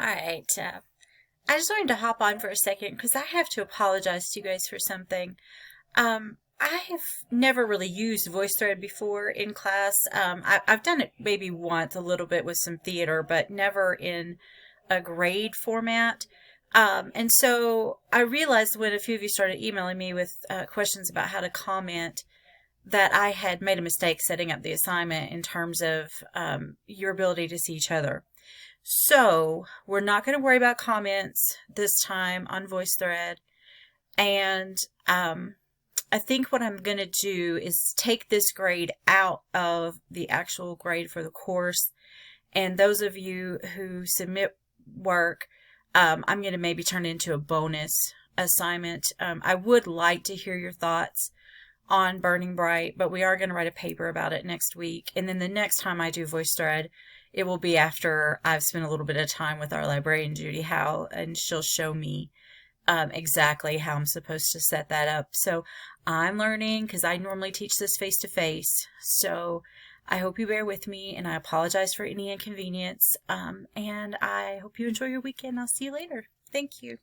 All right. I just wanted to hop on for a second because I have to apologize to you guys for something. I have never really used VoiceThread before in class. I've done it maybe once, a little bit with some theater, but never in a grade format. And so I realized when a few of you started emailing me with questions about how to comment that I had made a mistake setting up the assignment in terms of your ability to see each other. So we're not going to worry about comments this time on VoiceThread. And I think what I'm going to do is take this grade out of the actual grade for the course. And those of you who submit work, I'm going to maybe turn it into a bonus assignment. I would like to hear your thoughts on Burning Bright, but we are going to write a paper about it next week. And then the next time I do VoiceThread, it will be after I've spent a little bit of time with our librarian, Judy Howell, and she'll show me exactly how I'm supposed to set that up. So I'm learning because I normally teach this face to face. So I hope you bear with me, and I apologize for any inconvenience. And I hope you enjoy your weekend. I'll see you later. Thank you.